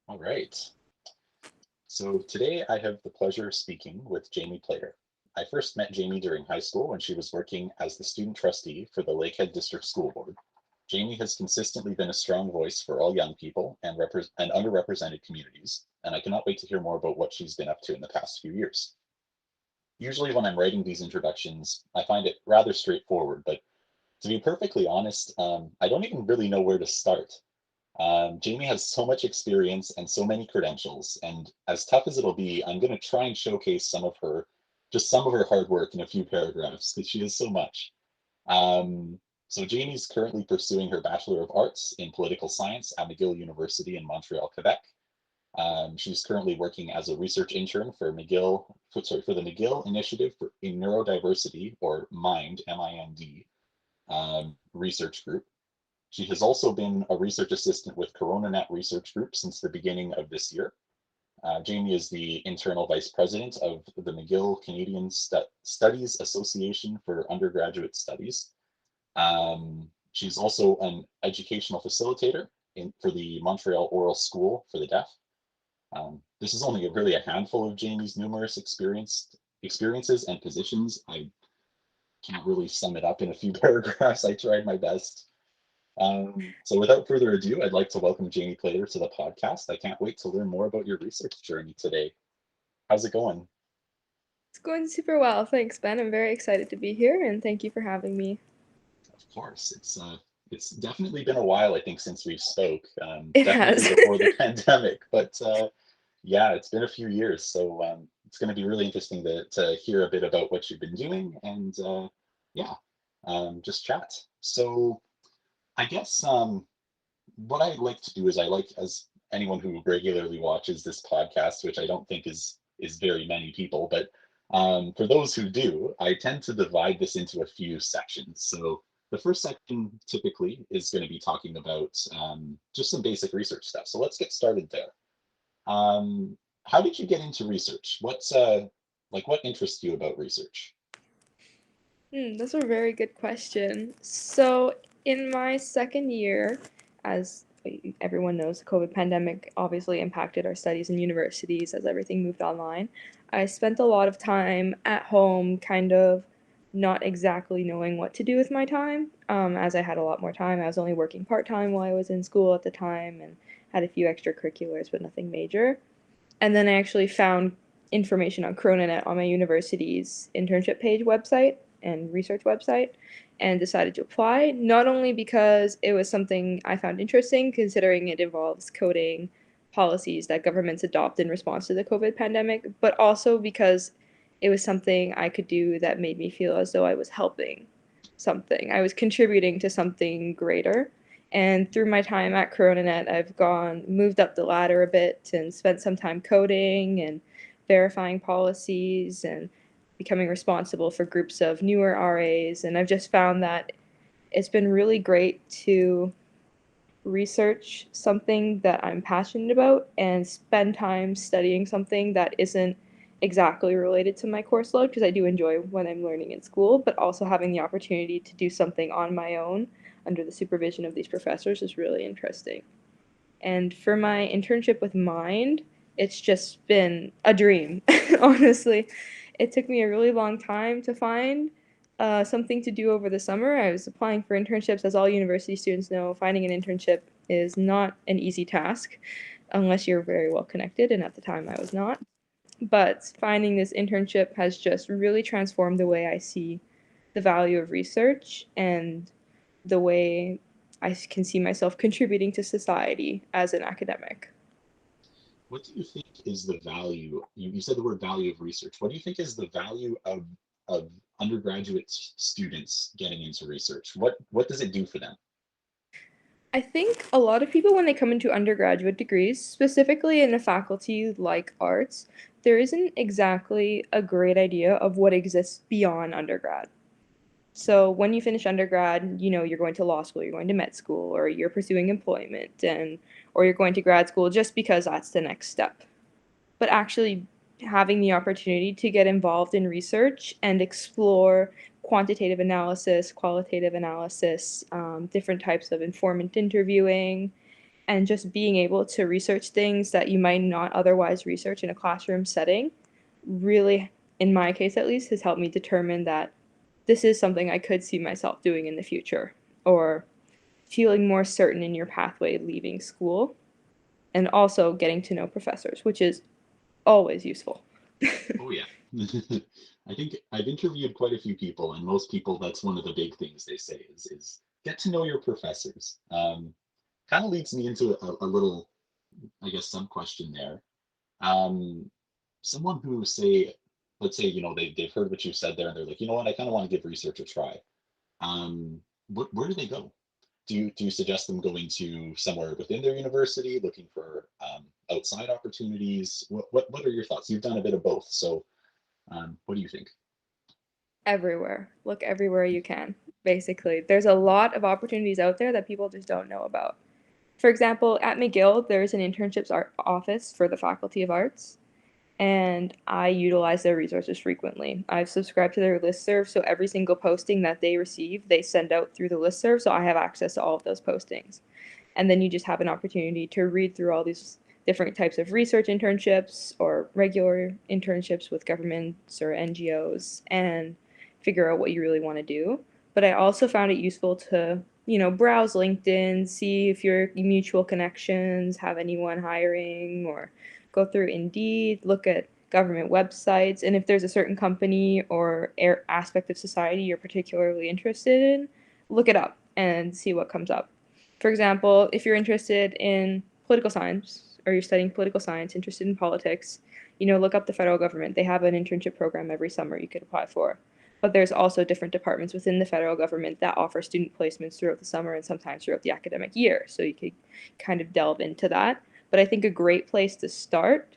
All right. So today I have the pleasure of speaking with Jamie Plater. I first met Jamie during high school when she was working as the student trustee for the Lakehead District School Board. Jamie has consistently been a strong voice for all young people and underrepresented communities, and I cannot wait to hear more about what she's been up to in the past few years. Usually when I'm writing these introductions, I find it rather straightforward, but to be perfectly honest, I don't even really know where to start. Jamie has so much experience and so many credentials, and as tough as it'll be, I'm going to try and showcase some of her hard work in a few paragraphs because she has so much. So Jamie's currently pursuing her Bachelor of Arts in Political Science at McGill University in Montreal, Quebec. She's currently working as a research intern for for the McGill Initiative in Neurodiversity, or MIND, M-I-N-D, research group. She has also been a research assistant with CoronaNet Research Group since the beginning of this year. Jamie is the internal vice president of the McGill Canadian Studies Association for Undergraduate Studies. She's also an educational facilitator for the Montreal Oral School for the Deaf. This is only really a handful of Jamie's numerous experiences and positions. I can't really sum it up in a few paragraphs. I tried my best. So without further ado, I'd like to welcome Jamie Plater to the podcast. I can't wait to learn more about your research journey today. How's it going? It's going super well. Thanks, Ben. I'm very excited to be here and thank you for having me. Of course, it's definitely been a while, I think, since we spoke. It Definitely has. before the pandemic, but yeah, it's been a few years, so it's going to be really interesting to hear a bit about what you've been doing and yeah, just chat. So I guess what I like to do is I like, as anyone who regularly watches this podcast, which I don't think is very many people, but for those who do, I tend to divide this into a few sections. So the first section typically is going to be talking about just some basic research stuff. So let's get started there. Um, how did you get into research? What interests you about research? That's a very good question. So, in my second year, as everyone knows, the COVID pandemic obviously impacted our studies in universities as everything moved online. I spent a lot of time at home, kind of not exactly knowing what to do with my time. As I had a lot more time, I was only working part time while I was in school at the time and had a few extracurriculars, but nothing major. And then I actually found information on CoronaNet on my university's internship page website and research website and decided to apply, not only because it was something I found interesting, considering it involves coding policies that governments adopt in response to the COVID pandemic, but also because it was something I could do that made me feel as though I was helping something. I was contributing to something greater. And through my time at CoronaNet, I've moved up the ladder a bit and spent some time coding and verifying policies and becoming responsible for groups of newer RAs. And I've just found that it's been really great to research something that I'm passionate about and spend time studying something that isn't exactly related to my course load because I do enjoy what I'm learning in school, but also having the opportunity to do something on my own under the supervision of these professors is really interesting. And for my internship with Mind, it's just been a dream, honestly. It took me a really long time to find something to do over the summer. I was applying for internships. As all university students know, finding an internship is not an easy task unless you're very well connected, and at the time I was not. But finding this internship has just really transformed the way I see the value of research and the way I can see myself contributing to society as an academic. What do you think is the value? You said the word value of research. What do you think is the value of undergraduate students getting into research? What does it do for them? I think a lot of people, when they come into undergraduate degrees, specifically in a faculty like arts, there isn't exactly a great idea of what exists beyond undergrad. So when you finish undergrad, you're going to law school, you're going to med school, or you're pursuing employment, and or you're going to grad school just because that's the next step. But actually having the opportunity to get involved in research and explore quantitative analysis, qualitative analysis, different types of informant interviewing, and just being able to research things that you might not otherwise research in a classroom setting really, in my case at least, has helped me determine that this is something I could see myself doing in the future, or feeling more certain in your pathway leaving school, and also getting to know professors, which is always useful. Oh yeah. I think I've interviewed quite a few people, and most people, that's one of the big things they say is get to know your professors. Kind of leads me into a little, I guess, sub question there. Um, Someone who say, let's say, they've heard what you said there, and they're like, you know what, I kind of want to give research a try. Where do they go? Do you suggest them going to somewhere within their university, looking for outside opportunities? What are your thoughts? You've done a bit of both, so what do you think? Everywhere. Look everywhere you can, basically. There's a lot of opportunities out there that people just don't know about. For example, at McGill, there's an internships art office for the Faculty of Arts, and I utilize their resources frequently. I've subscribed to their listserv, so every single posting that they receive, they send out through the listserv, so I have access to all of those postings. And then you just have an opportunity to read through all these different types of research internships or regular internships with governments or NGOs and figure out what you really want to do. But I also found it useful to, browse LinkedIn, see if your mutual connections have anyone hiring, or go through Indeed, look at government websites, and if there's a certain company or aspect of society you're particularly interested in, look it up and see what comes up. For example, if you're interested in political science or you're studying political science, interested in politics, look up the federal government. They have an internship program every summer you could apply for. But there's also different departments within the federal government that offer student placements throughout the summer and sometimes throughout the academic year. So you could kind of delve into that. But I think a great place to start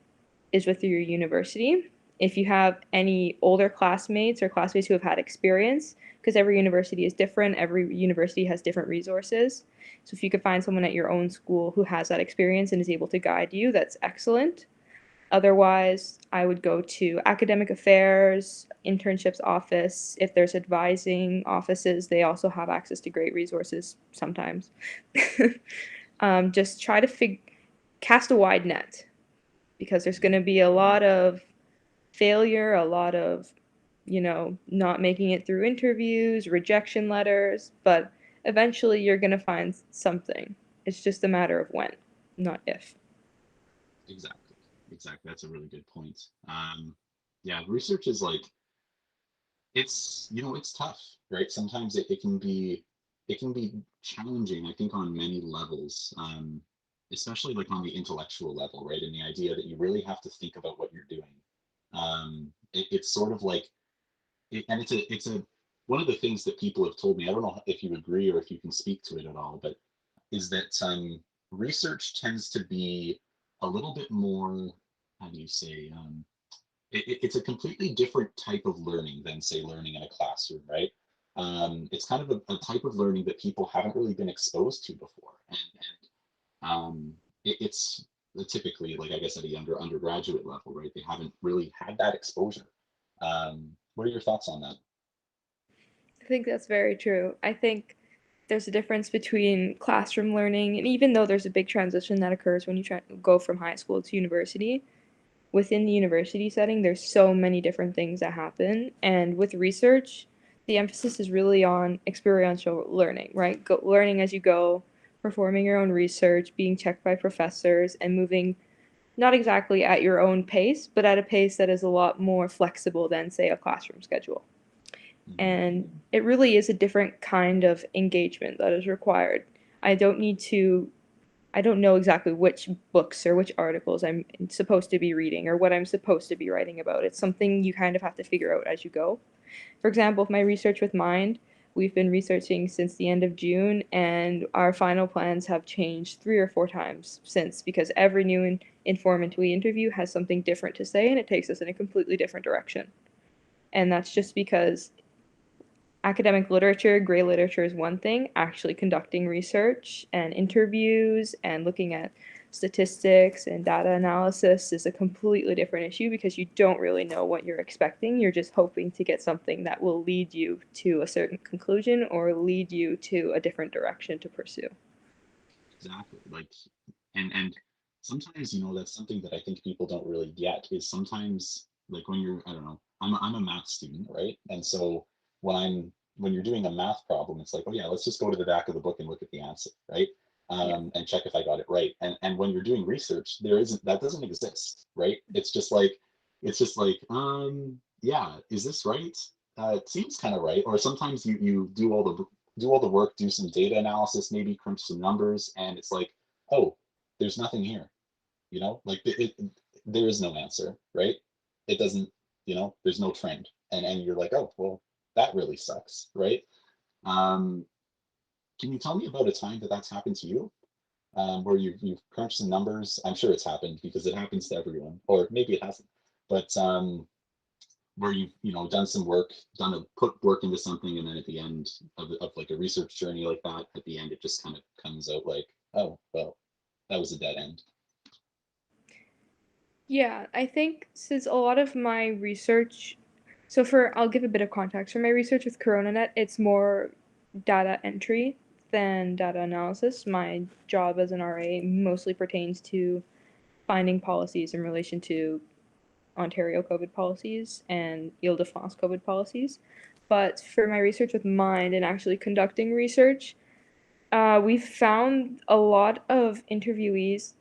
is with your university. If you have any older classmates or classmates who have had experience, because every university is different, every university has different resources. So if you could find someone at your own school who has that experience and is able to guide you, that's excellent. Otherwise, I would go to academic affairs, internships office. If there's advising offices, they also have access to great resources sometimes. Just try to cast a wide net because there's going to be a lot of failure, a lot of, not making it through interviews, rejection letters, but eventually you're going to find something. It's just a matter of when, not if. Exactly. Exactly. That's a really good point. Yeah, research is like it's tough, right? Sometimes it can be challenging, I think, on many levels, especially like on the intellectual level, right? And the idea that you really have to think about what you're doing. It's sort of like and it's a one of the things that people have told me, I don't know if you agree or if you can speak to it at all, but is that research tends to be a little bit more, how do you say, it's a completely different type of learning than, say, learning in a classroom, right? It's kind of a type of learning that people haven't really been exposed to before, and it's typically, like, I guess, at a younger undergraduate level, right? They haven't really had that exposure. What are your thoughts on that? I think that's very true. I think there's a difference between classroom learning, and even though there's a big transition that occurs when you go from high school to university, within the university setting, there's so many different things that happen. And with research, the emphasis is really on experiential learning, right? Learning as you go, performing your own research, being checked by professors, and moving not exactly at your own pace, but at a pace that is a lot more flexible than, say, a classroom schedule. Mhm. And it really is a different kind of engagement that is required. I don't need to I don't know exactly which books or which articles I'm supposed to be reading or what I'm supposed to be writing about. It's something you kind of have to figure out as you go. For example, with my research with Mind, we've been researching since the end of June, and our final plans have changed 3 or 4 times since because every new informant we interview has something different to say, and it takes us in a completely different direction. And that's just because academic literature, gray literature is one thing. Actually conducting research and interviews and looking at statistics and data analysis is a completely different issue because you don't really know what you're expecting. You're just hoping to get something that will lead you to a certain conclusion or lead you to a different direction to pursue. Exactly. Like, And sometimes, that's something that I think people don't really get is sometimes like when you're, I don't know, I'm a math student, right? And so when you're doing a math problem, it's like, oh yeah, let's just go to the back of the book and look at the answer, right? Yeah. And check if I got it right. And when you're doing research, that doesn't exist, right? It's just like, yeah, is this right? It seems kind of right. Or sometimes you do all the work, do some data analysis, maybe crunch some numbers, and it's like, oh, there's nothing here. Like there is no answer, right? It doesn't, there's no trend, and you're like, oh, well, that really sucks, right? Um, can you tell me about a time that that's happened to you, where you've crunched some numbers? I'm sure it's happened because it happens to everyone, or maybe it hasn't, but where you've done some work, put work into something, and then at the end of like a research journey like that, at the end it just kind of comes out like, oh, well, that was a dead end. Yeah, I think since a lot of my research, I'll give a bit of context. For my research with CoronaNet, it's more data entry than data analysis. My job as an RA mostly pertains to finding policies in relation to Ontario COVID policies and Ile-de-France COVID policies. But for my research with Mind and actually conducting research, we've found a lot of interviewees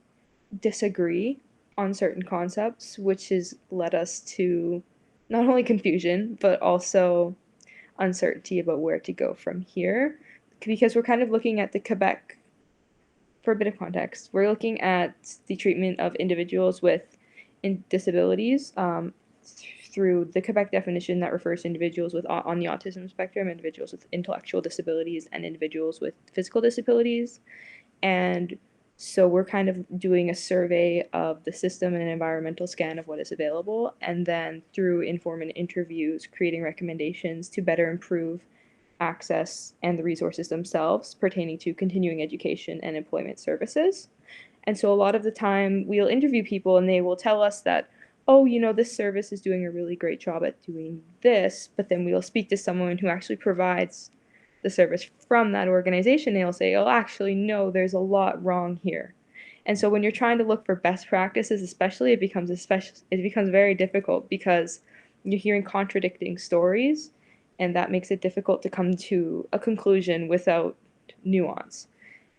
disagree on certain concepts, which has led us to not only confusion, but also uncertainty about where to go from here. Because we're kind of looking at the Quebec, for a bit of context, we're looking at the treatment of individuals with disabilities through the Quebec definition that refers to individuals with on the autism spectrum, individuals with intellectual disabilities, and individuals with physical disabilities. And so we're kind of doing a survey of the system and an environmental scan of what is available, and then through informant interviews, creating recommendations to better improve access and the resources themselves pertaining to continuing education and employment services. And so a lot of the time we'll interview people and they will tell us that, oh, this service is doing a really great job at doing this, but then we'll speak to someone who actually provides the service from that organization. They'll say, oh, actually, no, there's a lot wrong here. And so when you're trying to look for best practices, it becomes very difficult because you're hearing contradicting stories, and that makes it difficult to come to a conclusion without nuance.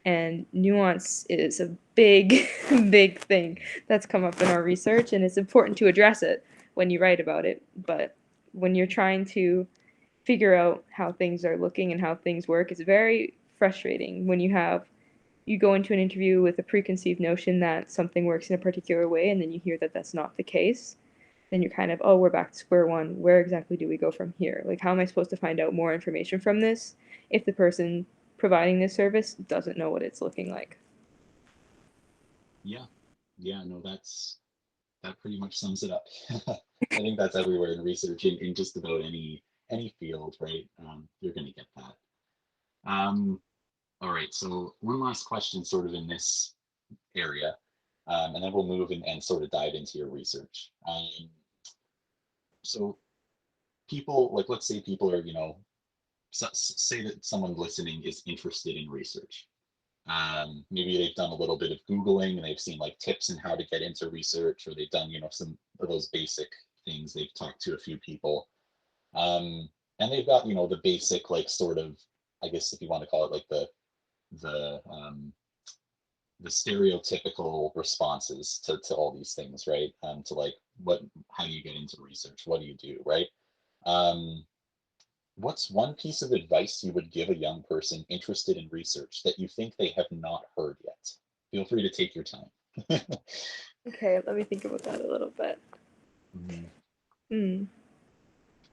And nuance is a big, big thing that's come up in our research, and it's important to address it when you write about it. But when you're trying to figure out how things are looking and how things work, it's very frustrating when you go into an interview with a preconceived notion that something works in a particular way, and then you hear that that's not the case. Then you're kind of, oh, we're back to square one. Where exactly do we go from here? Like, how am I supposed to find out more information from this if the person providing this service doesn't know what it's looking like? Yeah, yeah, no, that pretty much sums it up. I think that's everywhere in research, in just about any field, right? You're going to get that. Um, all right, so one last question, sort of in this area, and then we'll move and sort of dive into your research. So people, like, let's say people are, say that someone listening is interested in research. Maybe they've done a little bit of Googling and they've seen like tips on how to get into research, or they've done, some of those basic things. They've talked to a few people. Um, and they've got, the basic, like, sort of, I guess if you want to call it like the the stereotypical responses to all these things, right? To like how do you get into research? What do you do, right? Um, what's one piece of advice you would give a young person interested in research that you think they have not heard yet? Feel free to take your time. Okay, let me think about that a little bit. Mhm. Hmm.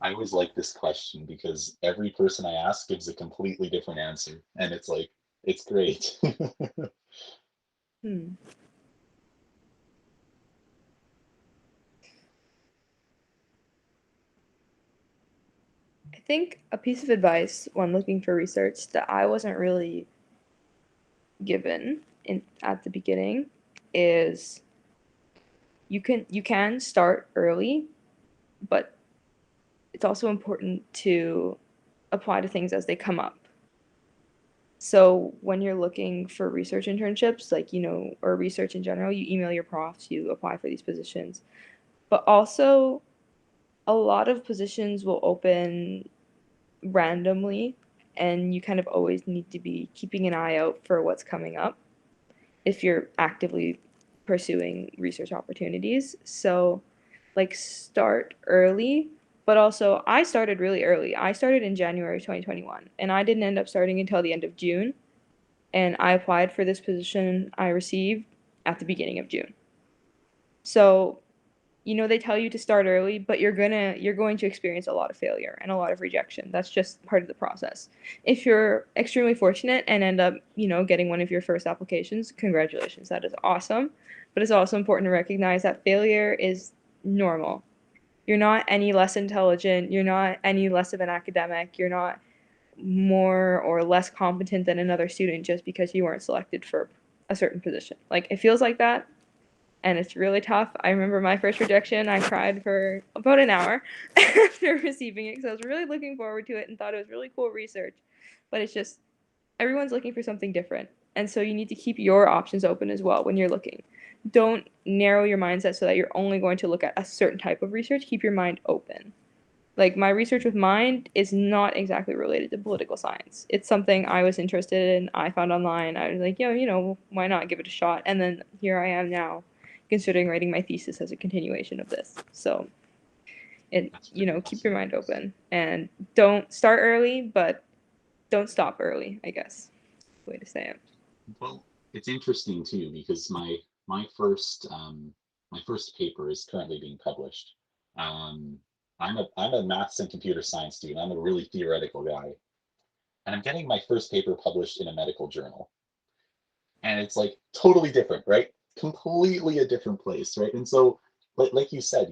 I always like this question because every person I ask gives a completely different answer, and it's like, it's great. Hmm. I think a piece of advice when looking for research that I wasn't really given in at the beginning is you can start early, but it's also important to apply to things as they come up. So when you're looking for research internships, like, or research in general, you email your profs, you apply for these positions. But also, a lot of positions will open randomly, and you kind of always need to be keeping an eye out for what's coming up if you're actively pursuing research opportunities. So, like, start early, but also I started really early. I started in January 2021, and I didn't end up starting until the end of June. And I applied for this position I received at the beginning of June. So, they tell you to start early, but you're going to experience a lot of failure and a lot of rejection. That's just part of the process. If you're extremely fortunate and end up, getting one of your first applications, congratulations. That is awesome. But it's also important to recognize that failure is normal. You're not any less intelligent, you're not any less of an academic, you're not more or less competent than another student just because you weren't selected for a certain position. Like, it feels like that, and it's really tough. I remember my first rejection, I cried for about an hour after receiving it because I was really looking forward to it and thought it was really cool research. But it's just, everyone's looking for something different. And so you need to keep your options open as well when you're looking. Don't narrow your mindset so that you're only going to look at a certain type of research. Keep your mind open. Like, my research with Mind is not exactly related to political science. It's something I was interested in. I found online. I was like, why not give it a shot? And then here I am now, considering writing my thesis as a continuation of this. So, That's really keep your awesome. mind open and don't start early, but don't stop early, I guess. Way to say it. Well, it's interesting too because my first my first paper is currently being published. Um, I'm a maths and computer science student. I'm a really theoretical guy, and I'm getting my first paper published in a medical journal, and it's like totally different, right? Completely a different place, right? And so, like you said,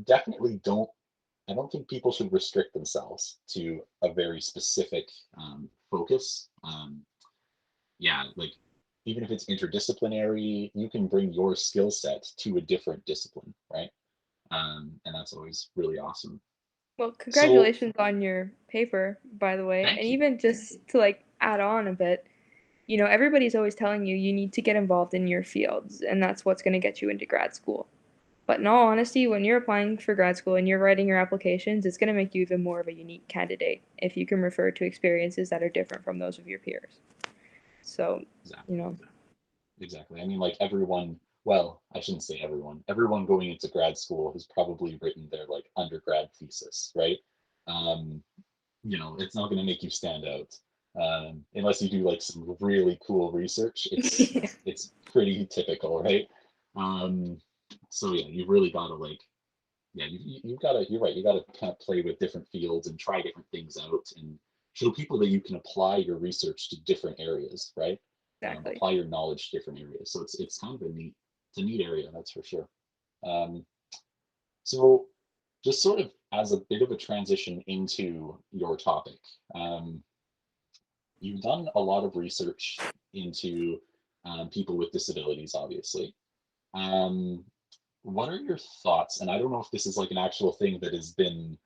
definitely don't. I don't think people should restrict themselves to a very specific focus. Yeah, like even if it's interdisciplinary, you can bring your skill set to a different discipline, right? And that's always really awesome. Well, So congratulations on your paper, by the way. And thank you. even just to like add on a bit, everybody's always telling you you need to get involved in your fields, and that's what's going to get you into grad school. But in all honesty, when you're applying for grad school and you're writing your applications, it's going to make you even more of a unique candidate if you can refer to experiences that are different from those of your peers. So, you Exactly. know, Exactly. I mean, like everyone, well, I shouldn't say everyone. Everyone going into grad school has probably written their like undergrad thesis, right? Um, it's not going to make you stand out unless you do like some really cool research. It's yeah, it's pretty typical, right? Um, so yeah, you've really got to like, yeah, you've got to. You're right. You got to kind of play with different fields and try different things out and show people that you can apply your research to different areas, right? exactly. Apply your knowledge to different areas. So it's kind of it's a neat area, that's for sure. Um, so just sort of as a bit of a transition into your topic, um, you've done a lot of research into people with disabilities, obviously. Um, what are your thoughts? And I don't know if this is like an actual thing that has been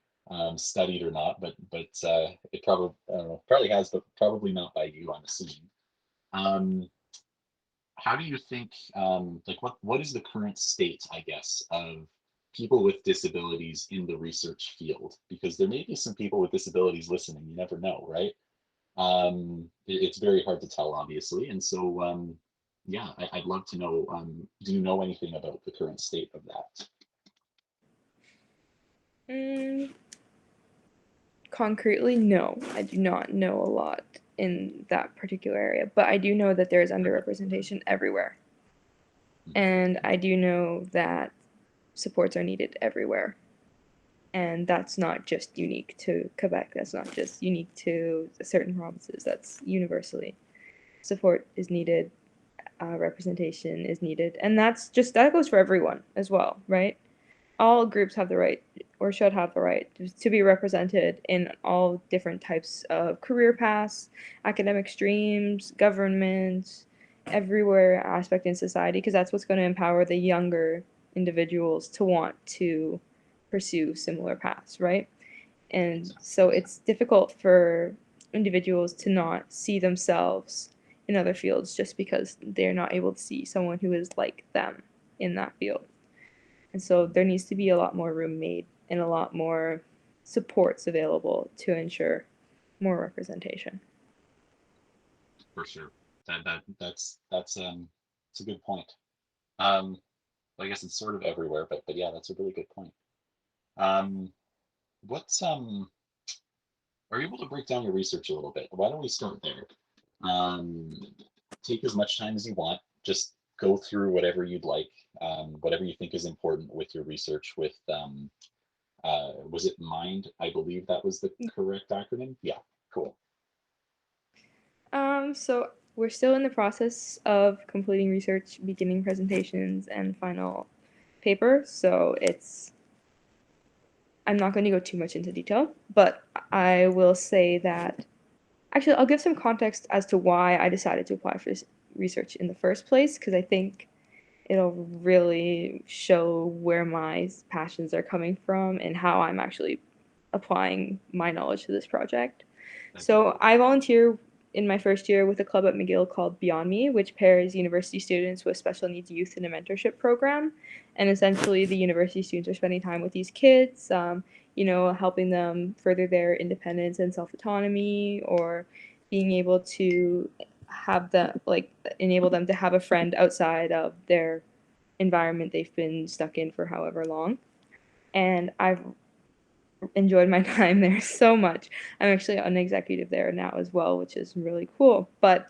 studied or not, but it probably has, but probably not by you, I'm assuming. Um, how do you think like what is the current state, I guess, of people with disabilities in the research field? Because there may be some people with disabilities listening, you never know, right? It's very hard to tell, obviously, and so yeah, I'd love to know, do you know anything about the current state of that? Mm, Concretely, no, I do not know a lot in that particular area, but I do know that there is underrepresentation everywhere. And I do know that supports are needed everywhere. And that's not just unique to Quebec, that's not just unique to certain provinces, that's universally. Support is needed, representation is needed, and that goes for everyone as well, right? All groups have the right or should have the right to be represented in all different types of career paths, academic streams, government, everywhere aspect in society, because that's what's going to empower the younger individuals to want to pursue similar paths, right? And so it's difficult for individuals to not see themselves in other fields just because they're not able to see someone who is like them in that field. And so there needs to be a lot more room made and a lot more supports available to ensure more representation. For sure. That's it's a good point. Um, I guess it's sort of everywhere, but yeah, that's a really good point. Um, what's are you able to break down your research a little bit? Why don't we start there? Um, take as much time as you want. Just go through whatever you'd like, whatever you think is important with your research. With was it MIND? I believe that was the correct acronym. Yeah, cool. So we're still in the process of completing research, beginning presentations, and final paper. So I'm not going to go too much into detail, but I will say that actually I'll give some context as to why I decided to apply for this research in the first place, because I think it'll really show where my passions are coming from and how I'm actually applying my knowledge to this project. That'd be So great. I volunteer in my first year with a club at McGill called Beyond Me, which pairs university students with special needs youth in a mentorship program. And essentially, the university students are spending time with these kids, helping them further their independence and self autonomy, or being able to have them enable them to have a friend outside of their environment they've been stuck in for however long. And I've enjoyed my time there so much. I'm actually an executive there now as well, which is really cool. But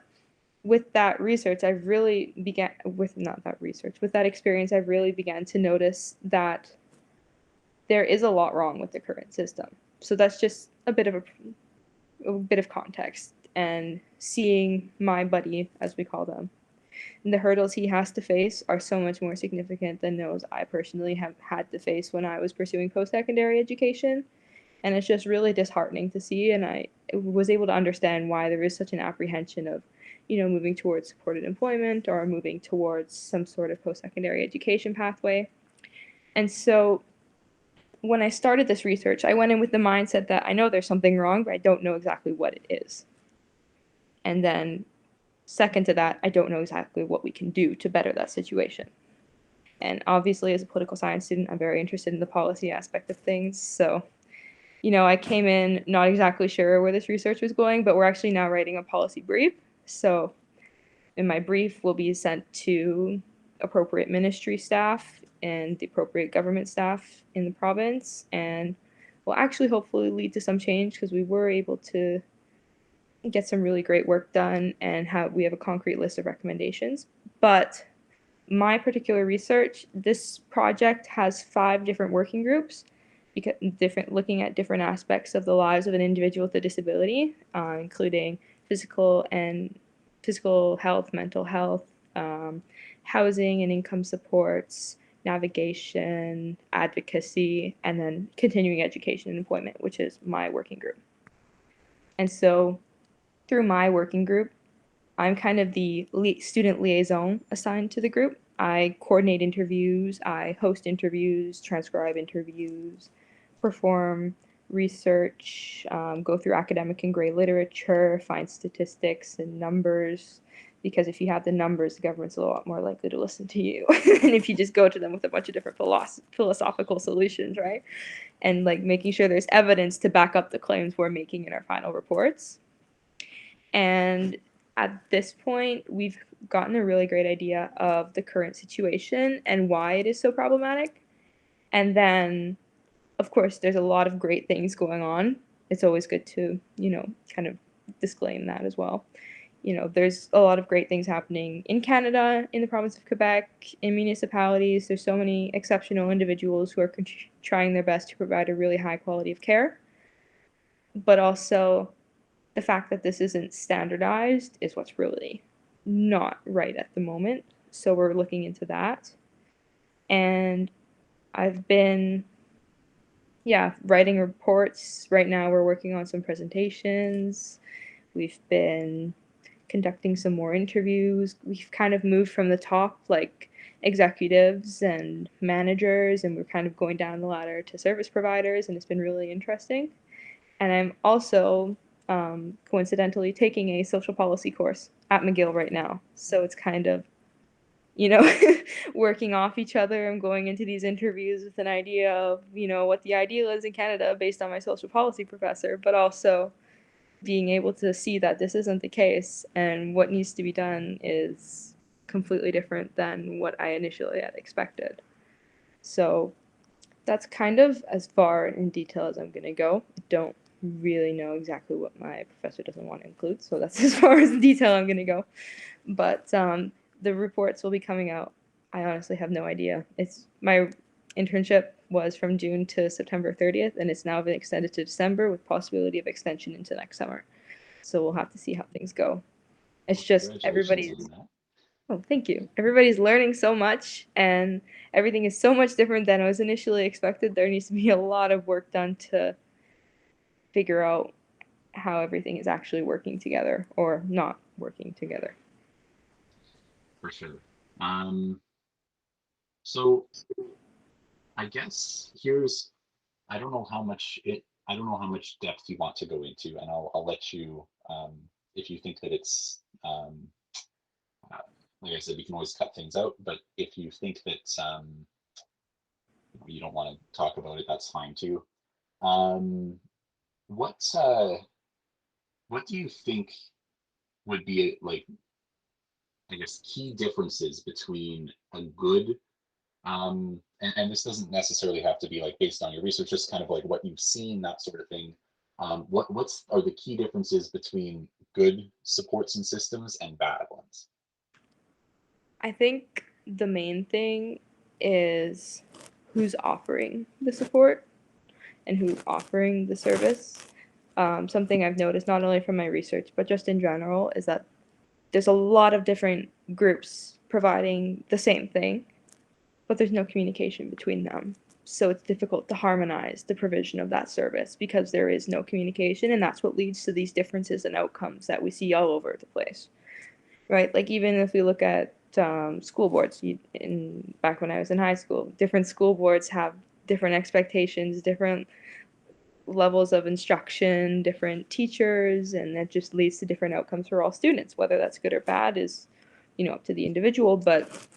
with that research, I really began with not that research, with that experience, I really began to notice that there is a lot wrong with the current system. So that's just a bit of context and seeing my buddy, as we call them, and the hurdles he has to face are so much more significant than those I personally have had to face when I was pursuing post secondary education. And it's just really disheartening to see. And I was able to understand why there is such an apprehension of, moving towards supported employment or moving towards some sort of post secondary education pathway. And so when I started this research, I went in with the mindset that I know there's something wrong, but I don't know exactly what it is. And then, second to that, I don't know exactly what we can do to better that situation. And obviously, as a political science student, I'm very interested in the policy aspect of things. So, I came in not exactly sure where this research was going, but we're actually now writing a policy brief. So, in my brief, will be sent to appropriate ministry staff and the appropriate government staff in the province, and will actually hopefully lead to some change because we were able to get some really great work done and we have a concrete list of recommendations. But my particular research, this project has 5 different working groups, because looking at different aspects of the lives of an individual with a disability, including physical health, mental health, housing and income supports, navigation, advocacy, and then continuing education and employment, which is my working group. And so through my working group, I'm kind of the student liaison assigned to the group. I coordinate interviews, I host interviews, transcribe interviews, perform research, go through academic and gray literature, find statistics and numbers. Because if you have the numbers, the government's a lot more likely to listen to you than if you just go to them with a bunch of different philosophical solutions, right? And like making sure there's evidence to back up the claims we're making in our final reports. And at this point, we've gotten a really great idea of the current situation and why it is so problematic. And then, of course, there's a lot of great things going on. It's always good to, kind of disclaim that as well. There's a lot of great things happening in Canada, in the province of Quebec, in municipalities. There's so many exceptional individuals who are trying their best to provide a really high quality of care. But also, the fact that this isn't standardized is what's really not right at the moment. So we're looking into that. And I've been, yeah, writing reports. Right now, we're working on some presentations. We've been conducting some more interviews. We've kind of moved from the top, like executives and managers, and we're kind of going down the ladder to service providers, and it's been really interesting. And I'm also coincidentally taking a social policy course at McGill right now. So it's kind of, you know, working off each other. I'm going into these interviews with an idea of, you know, what the ideal is in Canada based on my social policy professor, but also being able to see that this isn't the case and what needs to be done is completely different than what I initially had expected. So that's kind of as far in detail as I'm going to go. I don't really know exactly what my professor doesn't want to include, so that's as far as in detail I'm going to go. But the reports will be coming out. I honestly have no idea. It's my internship was from June to September 30th, and it's now been extended to December with possibility of extension into next summer. So we'll have to see how things go. It's Well, just congratulations on everybody's, that. oh, thank you. Everybody's learning so much, and everything is so much different than was initially expected. There needs to be a lot of work done to figure out how everything is actually working together or not working together. For sure. Um, so I guess here's, I don't know how much depth you want to go into, and I'll let you, if you think that it's, uh, like I said, we can always cut things out, but if you think that, you don't want to talk about it, that's fine too. Um, what, what do you think would be like, I guess, key differences between a good, and this doesn't necessarily have to be like based on your research, just kind of like what you've seen, that sort of thing. What's are the key differences between good supports and systems and bad ones? I think the main thing is who's offering the support and who's offering the service. Something I've noticed not only from my research but just in general is that there's a lot of different groups providing the same thing, but there's no communication between them. So it's difficult to harmonize the provision of that service because there is no communication, and that's what leads to these differences in outcomes that we see all over the place, right? Like even if we look at school boards, in back when I was in high school, different school boards have different expectations, different levels of instruction, different teachers, and that just leads to different outcomes for all students. Whether that's good or bad is, you know, up to the individual, but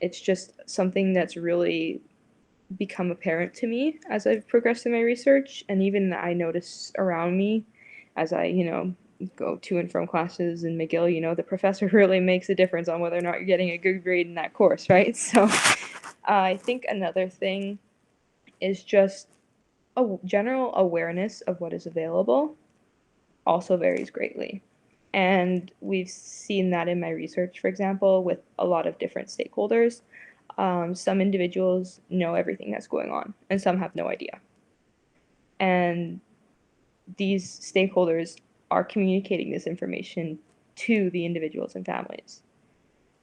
it's just something that's really become apparent to me as I've progressed in my research, and even I notice around me as I, you know, go to and from classes in McGill. You know, the professor really makes a difference on whether or not you're getting a good grade in that course, right? So I think another thing is just a general awareness of what is available also varies greatly. And we've seen that in my research, for example, with a lot of different stakeholders. Some individuals know everything that's going on, and some have no idea. And these stakeholders are communicating this information to the individuals and families.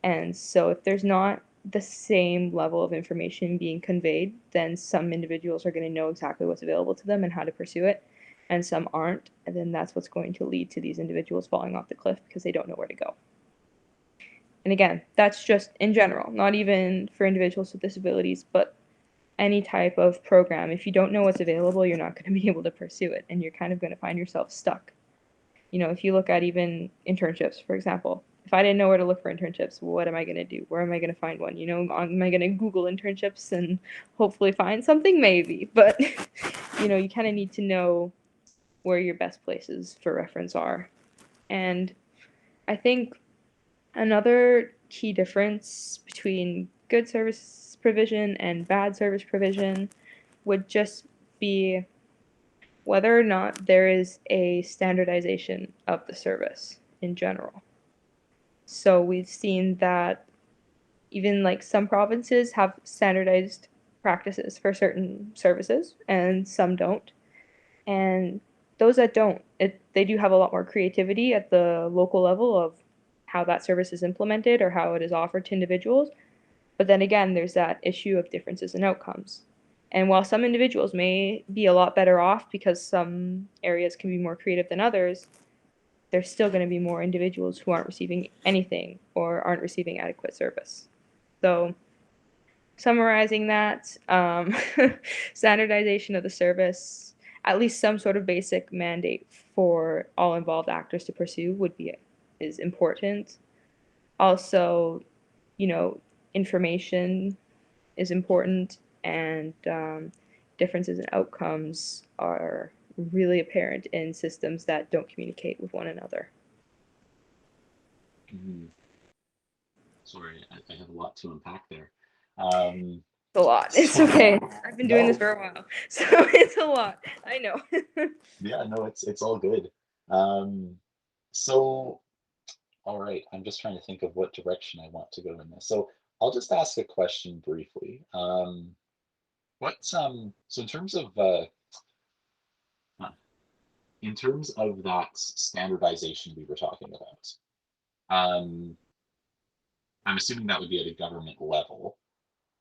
And so, if there's not the same level of information being conveyed, then some individuals are going to know exactly what's available to them and how to pursue it, and some aren't. And then that's what's going to lead to these individuals falling off the cliff because they don't know where to go. And again, that's just in general, not even for individuals with disabilities, but any type of program. If you don't know what's available, you're not going to be able to pursue it, and you're kind of going to find yourself stuck. You know, if you look at even internships, for example, if I didn't know where to look for internships, what am I going to do? Where am I going to find one? You know, am I going to Google internships and hopefully find something? Maybe. But, you know, you kind of need to know where your best places for reference are. And I think another key difference between good service provision and bad service provision would just be whether or not there is a standardization of the service in general. So we've seen that even like some provinces have standardized practices for certain services and some don't. And those that don't, they do have a lot more creativity at the local level of how that service is implemented or how it is offered to individuals. But then again, there's that issue of differences in outcomes. And while some individuals may be a lot better off because some areas can be more creative than others, there's still going to be more individuals who aren't receiving anything or aren't receiving adequate service. So, summarizing that, standardization of the service, at least some sort of basic mandate for all involved actors to pursue is important. Also, you know, information is important, and differences in outcomes are really apparent in systems that don't communicate with one another. Mhm. Sorry, I have a lot to unpack there. Um, It's a lot. It's so okay. I've been doing this no, for a while, so it's a lot. I know. yeah, no, it's all good. Um, so all right, I'm just trying to think of what direction I want to go in this. So I'll just ask a question briefly. So uh, in terms of that standardization we were talking about, um, I'm assuming that would be at a government level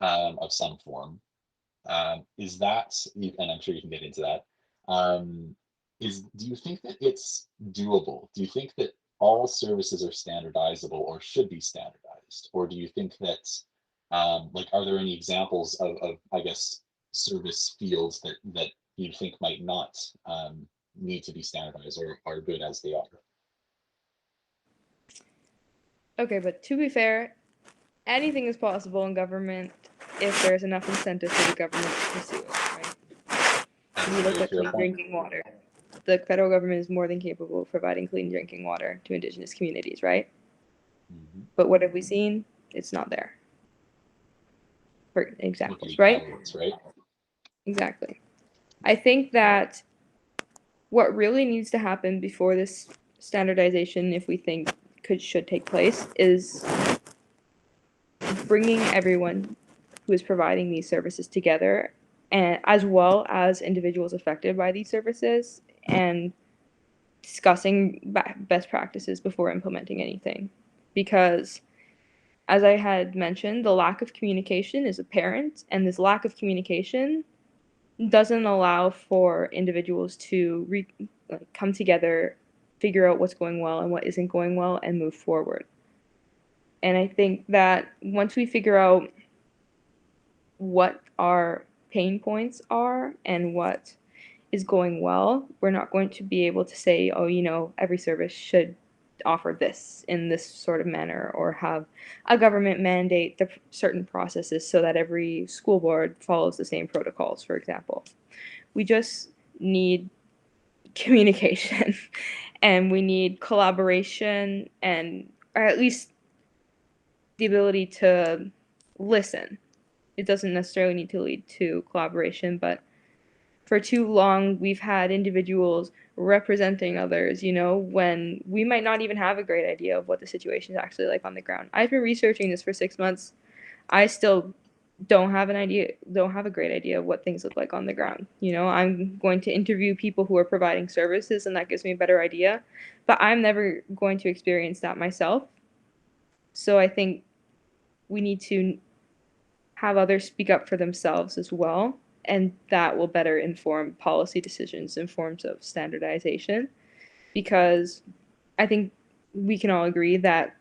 of some form. Is that, and I'm sure you can get into that, do you think that it's doable? Do you think that all services are standardizable or should be standardized? Or do you think that, like, are there any examples of I guess, service fields that you think might not need to be standardized or are good as they are? Okay, but to be fair, anything is possible in government if there's enough incentive for the government to pursue it, right? That's We a look very at fair clean point. drinking water. The federal government is more than capable of providing clean drinking water to Indigenous communities, right? Mhm. But what have we seen? It's not there. For Look at examples, right? e-catalysts, right? Exactly. I think that what really needs to happen before this standardization, if we think should take place, is bringing everyone who is providing these services together, and as well as individuals affected by these services, and discussing best practices before implementing anything. Because, as I had mentioned, the lack of communication is apparent, and this lack of communication doesn't allow for individuals to come together, figure out what's going well and what isn't going well, and move forward. And I think that once we figure out what our pain points are and what is going well, we're not going to be able to say, oh, every service should offer this in this sort of manner, or have a government mandate the certain processes so that every school board follows the same protocols, for example. We just need communication and we need collaboration, and or at least the ability to listen. It doesn't necessarily need to lead to collaboration, but for too long we've had individuals representing others, when we might not even have a great idea of what the situation is actually like on the ground. I've been researching this for 6 months. I still don't have a great idea of what things look like on the ground. I'm going to interview people who are providing services, and that gives me a better idea, but I'm never going to experience that myself. So I think we need to have others speak up for themselves as well, and that will better inform policy decisions in forms of standardization, because I think we can all agree that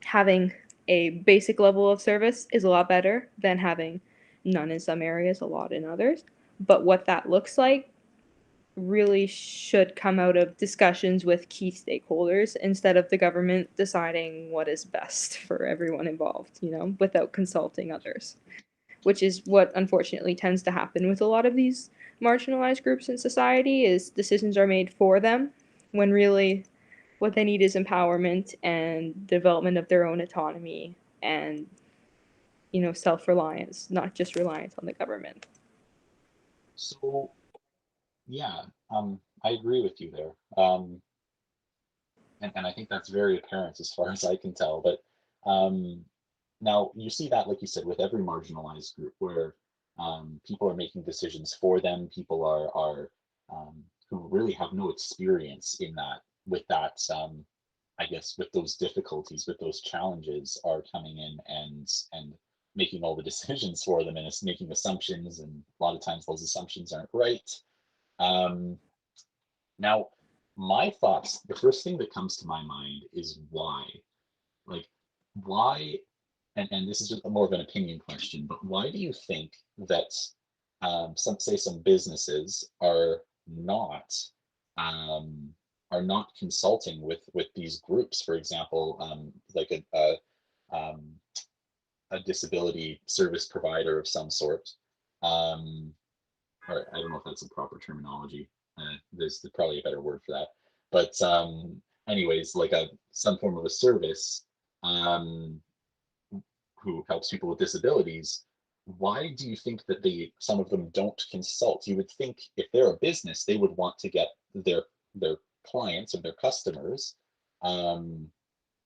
having a basic level of service is a lot better than having none in some areas, a lot in others. But what that looks like really should come out of discussions with key stakeholders instead of the government deciding what is best for everyone involved, without consulting others, which is what unfortunately tends to happen with a lot of these marginalized groups in society. Is decisions are made for them when really what they need is empowerment and development of their own autonomy, and self-reliance, not just reliance on the government. So yeah, I agree with you there. And I think that's very apparent as far as I can tell. But um, now you see that, like you said, with every marginalized group where people are making decisions for them, people are who really have no experience in that, with that, I guess, with those difficulties, with those challenges, are coming in and making all the decisions for them, and it's making assumptions, and a lot of times those assumptions aren't right. Um, Now, my thoughts, the first thing that comes to my mind is why. Like, why, and this is just more of an opinion question, but why do you think that some businesses are not um, are not consulting with these groups. For example, like um, a disability service provider of some sort. Um, or I don't know if that's a proper terminology. There's probably a better word for that. But anyways, like a some form of a service um, who helps people with disabilities. Why do you think that some of them don't consult? You would think if they're a business, they would want to get their clients or their customers um,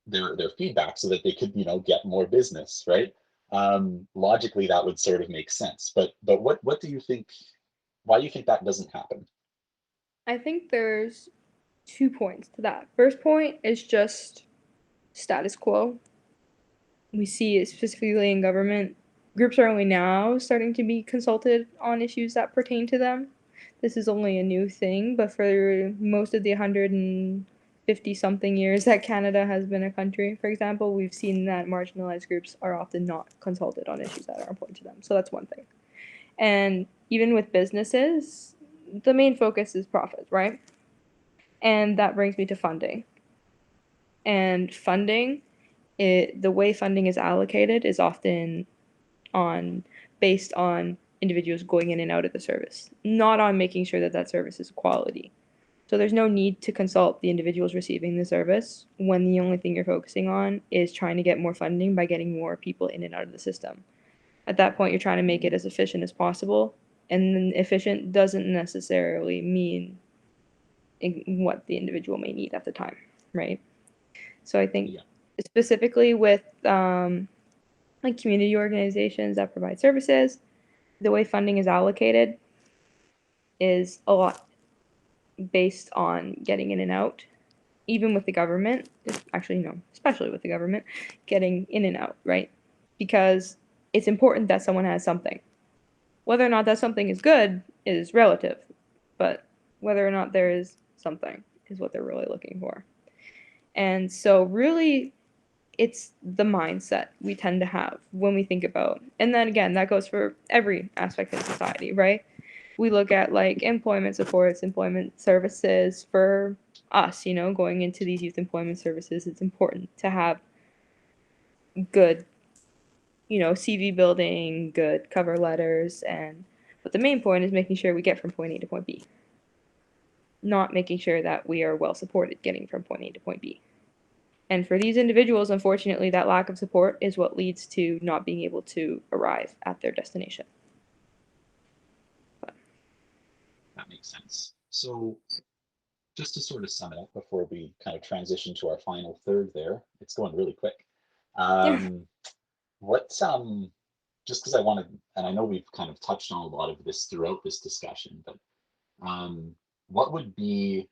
their feedback so that they could get more business, right? Logically, that would sort of make sense. But what do you think? Why do you think that doesn't happen? I think there's 2 points to that. First point is just status quo. We see it specifically in government. Groups are only now starting to be consulted on issues that pertain to them. This is only a new thing, but for most of the 150 something years that Canada has been a country, for example, we've seen that marginalized groups are often not consulted on issues that are important to them. So that's one thing. And even with businesses, the main focus is profit, right? And that brings me to funding. And funding, the way funding is allocated is often on based on individuals going in and out of the service, not on making sure that that service is quality. So there's no need to consult the individuals receiving the service when the only thing you're focusing on is trying to get more funding by getting more people in and out of the system. At that point, you're trying to make it as efficient as possible, and efficient doesn't necessarily mean what the individual may need at the time, right? So I think Yeah, specifically with like community organizations that provide services, the way funding is allocated is a lot based on getting in and out. Even with the government, actually, no, especially with the government, getting in and out, right? Because it's important that someone has something. Whether or not that something is good is relative, but whether or not there is something is what they're really looking for. And so, really, it's the mindset we tend to have when we think about, and then again, that goes for every aspect of society, right? We look at like employment supports, employment services for us, going into these youth employment services. It's important to have good, CV building, good cover letters, but the main point is making sure we get from point A to point B, not making sure that we are well supported getting from point A to point B. And for these individuals, unfortunately, that lack of support is what leads to not being able to arrive at their destination. But, that makes sense. So just to sort of sum it up before we kind of transition to our final third there, it's going really quick. yeah. Um, what just because I wanted, and I know we've kind of touched on a lot of this throughout this discussion, but um, what would be,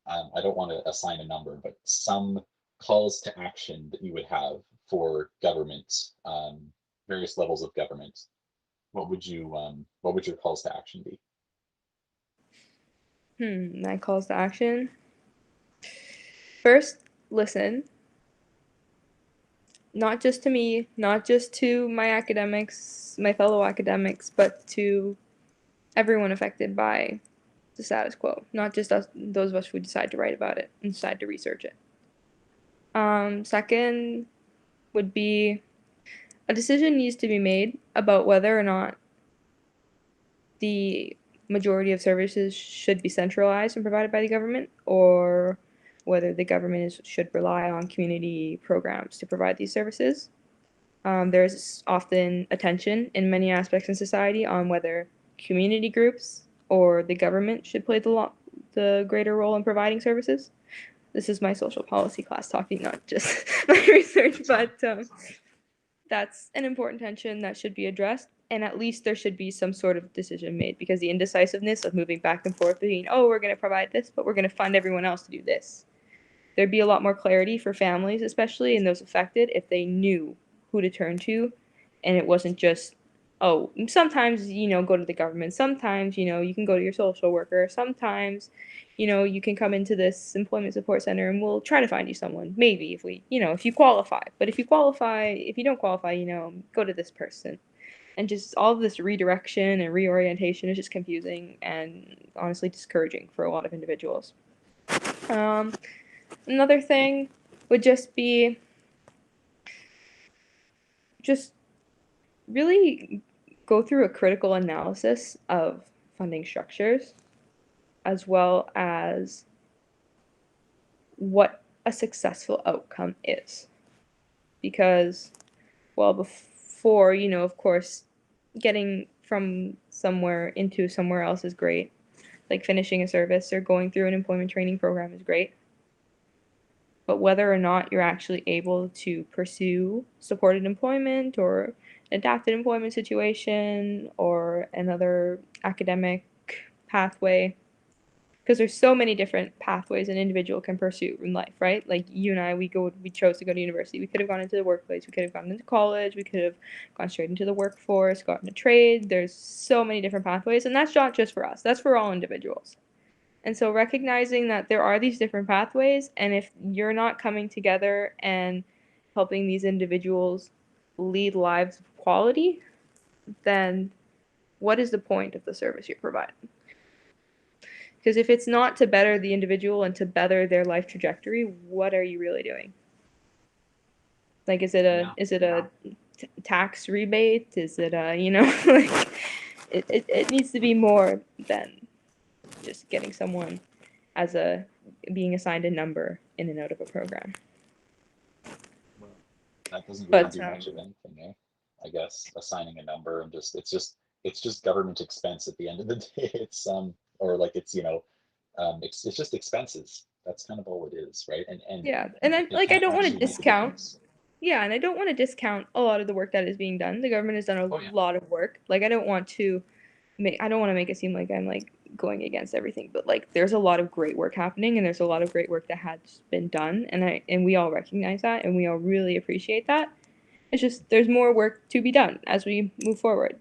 I don't want to assign a number, but some calls to action that you would have for government, various levels of government? What would your calls to action be? That calls to action. First, listen, not just to me, not just to my academics, my fellow academics, but to everyone affected by the status quo, not just us, those of us who decide to write about it and decide to research it. Second would be a decision needs to be made about whether or not the majority of services should be centralized and provided by the government, or whether the government should rely on community programs to provide these services. There's often a tension in many aspects in society on whether community groups or the government should play the greater role in providing services. This is my social policy class talking, not just my research, but that's an important tension that should be addressed. And at least there should be some sort of decision made, because the indecisiveness of moving back and forth between, oh, we're going to provide this, but we're going to fund everyone else to do this. There'd be a lot more clarity for families, especially and those affected, if they knew who to turn to, and it wasn't just, oh, sometimes go to the government, sometimes you can go to your social worker, sometimes you can come into this employment support center and we'll try to find you someone, maybe if we if you qualify. But if you don't qualify, go to this person. And just all of this redirection and reorientation is just confusing and honestly discouraging for a lot of individuals. Um, Another thing would just be just really go through a critical analysis of funding structures as well as what a successful outcome is. Because, well, before, of course, getting from somewhere into somewhere else is great. Like finishing a service or going through an employment training program is great. But whether or not you're actually able to pursue supported employment or adapted employment situation or another academic pathway, because there's so many different pathways an individual can pursue in life, right? Like you and I, we chose to go to university. We could have gone into the workplace. We could have gone into college. We could have gone straight into the workforce, gotten a trade. There's so many different pathways, and that's not just for us. That's for all individuals. And so recognizing that there are these different pathways, and if you're not coming together and helping these individuals lead lives of quality, then what is the point of the service you're providing? Because if it's not to better the individual and to better their life trajectory, what are you really doing? Like, is it a tax rebate? Is it a, like it needs to be more than just getting someone as a being assigned a number in and out of a program. Well, that doesn't really But do much of anything, eh? I guess assigning a number and it's just government expense at the end of the day. It's or like it's just expenses. That's kind of all it is, right? And yeah, and I it like I can't don't want to actually make a discount. difference. Yeah, and I don't want to discount a lot of the work that is being done. The government has done a Oh yeah. lot of work. Like I don't want to make it seem like I'm like going against everything, but like there's a lot of great work happening and there's a lot of great work that has been done and we all recognize that and we all really appreciate that. It's just there's more work to be done as we move forward,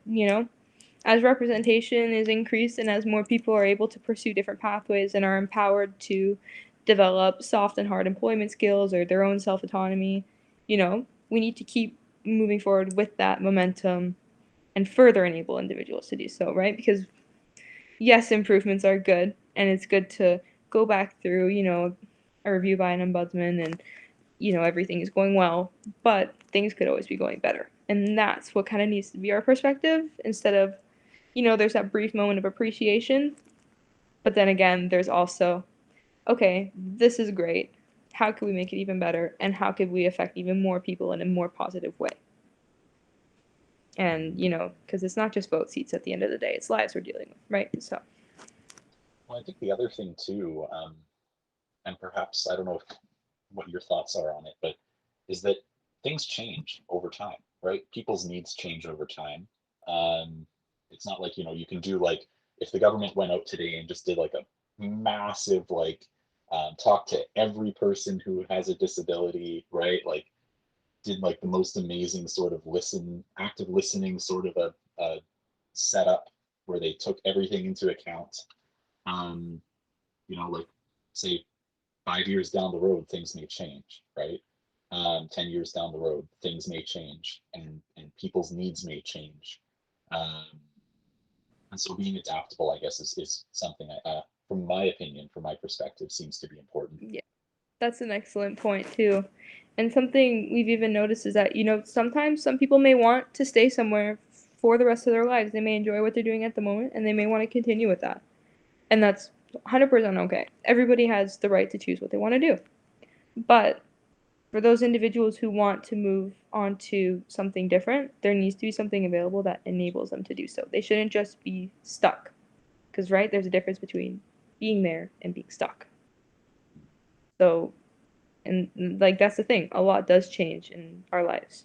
As representation is increased and as more people are able to pursue different pathways and are empowered to develop soft and hard employment skills or their own self-autonomy, we need to keep moving forward with that momentum and further enable individuals to do so, right? Because yes, improvements are good, and it's good to go back through, a review by an ombudsman and, everything is going well, but things could always be going better. And that's what kind of needs to be our perspective instead of, there's that brief moment of appreciation, but then again, there's also, okay, this is great. How can we make it even better? And how could we affect even more people in a more positive way? And because it's not just vote seats at the end of the day, it's lives we're dealing with, right? So Well, I think the other thing too, and perhaps I don't know what your thoughts are on it, but is that things change over time, right? People's needs change over time. Um, it's not like, you can do like if the government went out today and just did like a massive talk to every person who has a disability, right? Like did like the most amazing sort of active listening sort of a setup where they took everything into account. Um, like say 5 years down the road, things may change, right? 10 years down the road, things may change and people's needs may change. Um, and so being adaptable, I guess, is something, from my opinion, from my perspective, seems to be important. yeah, that's an excellent point too. And something we've even noticed is that, sometimes some people may want to stay somewhere for the rest of their lives. They may enjoy what they're doing at the moment and they may want to continue with that. And that's 100% okay. Everybody has the right to choose what they want to do. But for those individuals who want to move on to something different, there needs to be something available that enables them to do so. They shouldn't just be stuck. Because, right, there's a difference between being there and being stuck. So, and like that's the thing, a lot does change in our lives.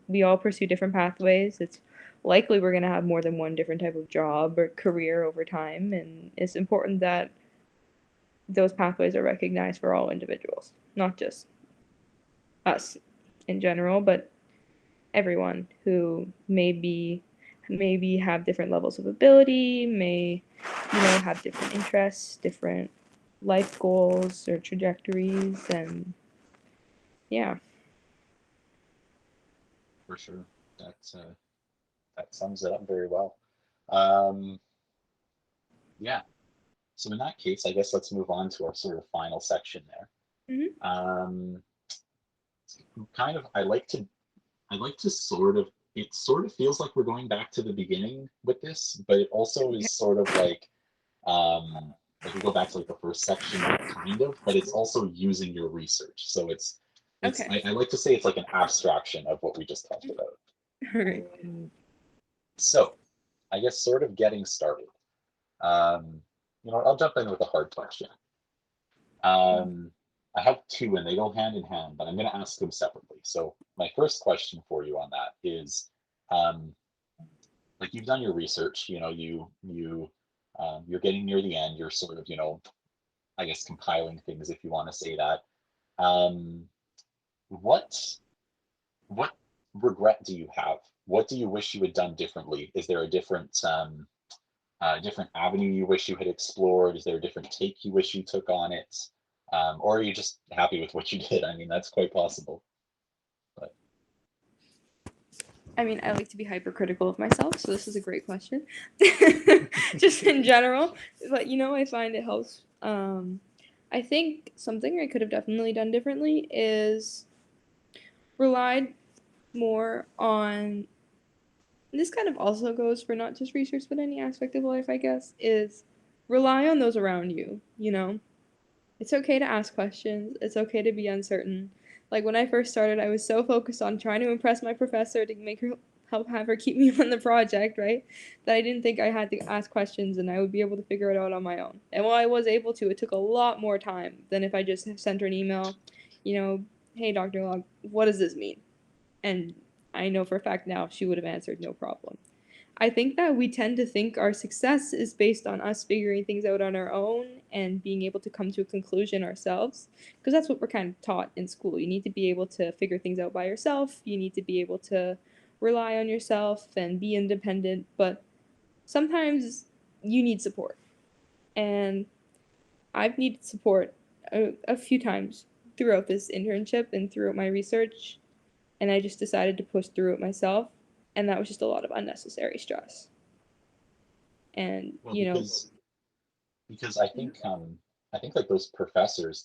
We all pursue different pathways. It's likely we're going to have more than one different type of job or career over time. And it's important that those pathways are recognized for all individuals, not just us in general, but everyone who maybe have different levels of ability, may have different interests, different life goals or trajectories, and yeah. For sure. That's That sums it up very well. Um, yeah. So in that case, I guess let's move on to our sort of final section there. Hmm. Um, kind of, I like to sort of, it sort of feels like we're going back to the beginning with this, but it also is sort of like we go back to like the first section, kind of, but it's also using your research. So Okay. I like to say it's like an abstraction of what we just talked about. All right. So I guess sort of getting started. Um, I'll jump in with a hard question. Um, I have two and they go hand in hand, but I'm going to ask them separately. So my first question for you on that is, um, like you've done your research, you're getting near the end. You're sort of, I guess compiling things, if you want to say that. Um, what what regret do you have? What do you wish you had done differently? Is there a different avenue you wish you had explored? Is there a different take you wish you took on it? Or are you just happy with what you did? I mean, that's quite possible. But I mean, I like to be hypercritical of myself, so this is a great question. Just in general, but I find it helps. I think something I could have definitely done differently is relied more on. And this kind of also goes for not just research, but any aspect of life, I guess, is rely on those around you. It's okay to ask questions. It's okay to be uncertain. Like when I first started, I was so focused on trying to impress my professor to make her help have her keep me on the project, right? That I didn't think I had to ask questions and I would be able to figure it out on my own. And while I was able to, it took a lot more time than if I just sent her an email, hey, Dr. Log, what does this mean? And I know for a fact now she would have answered no problem. I think that we tend to think our success is based on us figuring things out on our own and being able to come to a conclusion ourselves, because that's what we're kind of taught in school. You need to be able to figure things out by yourself, you need to be able to rely on yourself and be independent, but sometimes you need support. And I've needed support a few times throughout this internship and throughout my research, and I just decided to push through it myself, and that was just a lot of unnecessary stress. And well, because I think like those professors,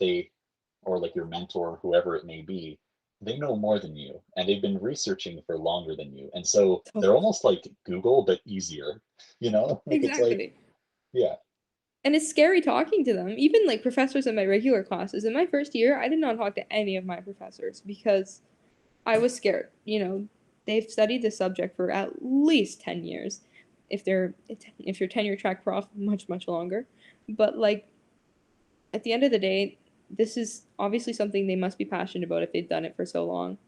or like your mentor, whoever it may be, they know more than you and they've been researching for longer than you. And so they're almost like Google, but easier, like it's like, Exactly. yeah, And it's scary talking to them. Even like professors in my regular classes. In my first year, I did not talk to any of my professors because I was scared. They've studied the subject for at least 10 years. If you're tenure track prof, much longer. But like at the end of the day, this is obviously something they must be passionate about if they've done it for so long.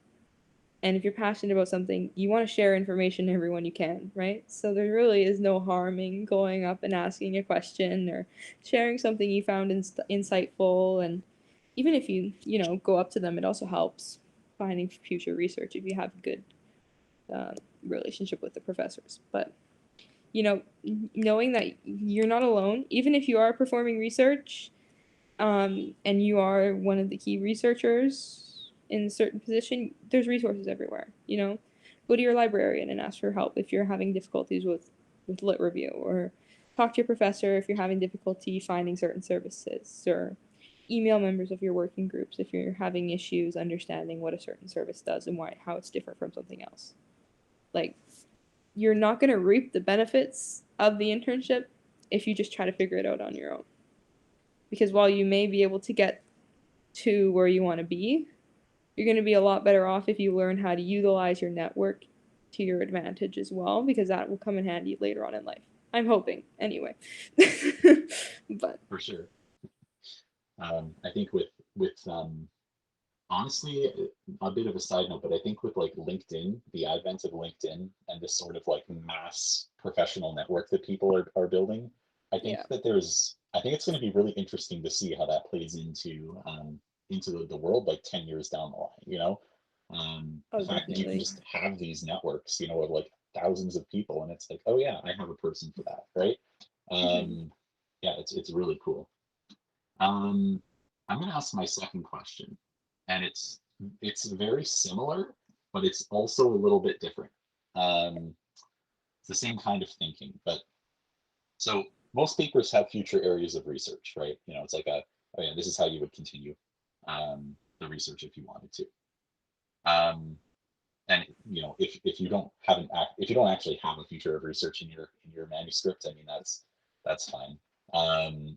And if you're passionate about something, you want to share information to everyone you can, right? So there really is no harm in going up and asking a question or sharing something you found insightful. And even if you go up to them, it also helps finding future research if you have a good uh, relationship with the professors. But knowing that you're not alone, even if you are performing research, and you are one of the key researchers in a certain position, there's resources everywhere. Go to your librarian and ask for help if you're having difficulties with lit review, or talk to your professor if you're having difficulty finding certain services, or email members of your working groups if you're having issues understanding what a certain service does and how it's different from something else. Like, you're not going to reap the benefits of the internship if you just try to figure it out on your own, because while you may be able to get to where you want to be, you're going to be a lot better off if you learn how to utilize your network to your advantage as well, because that will come in handy later on in life. I'm hoping, anyway. But for sure. I think with honestly, a bit of a side note, but I think with like LinkedIn, the advent of LinkedIn and this sort of like mass professional network that people are building, yeah. I think it's going to be really interesting to see how that plays into the world like 10 years down the line, the Oh, fact that you can definitely. just have these networks, of like thousands of people, and it's like, oh yeah, I have a person for that, right? Hmm. Um, yeah, it's really cool. Um, I'm going to ask my second question, and it's very similar, but it's also a little bit different. Um, it's the same kind of thinking, but so most papers have future areas of research, right? You know, it's like oh yeah, this is how you would continue the research if you wanted to. Um, and you know, if you don't have if you don't actually have a future of research in your manuscript, I mean that's fine.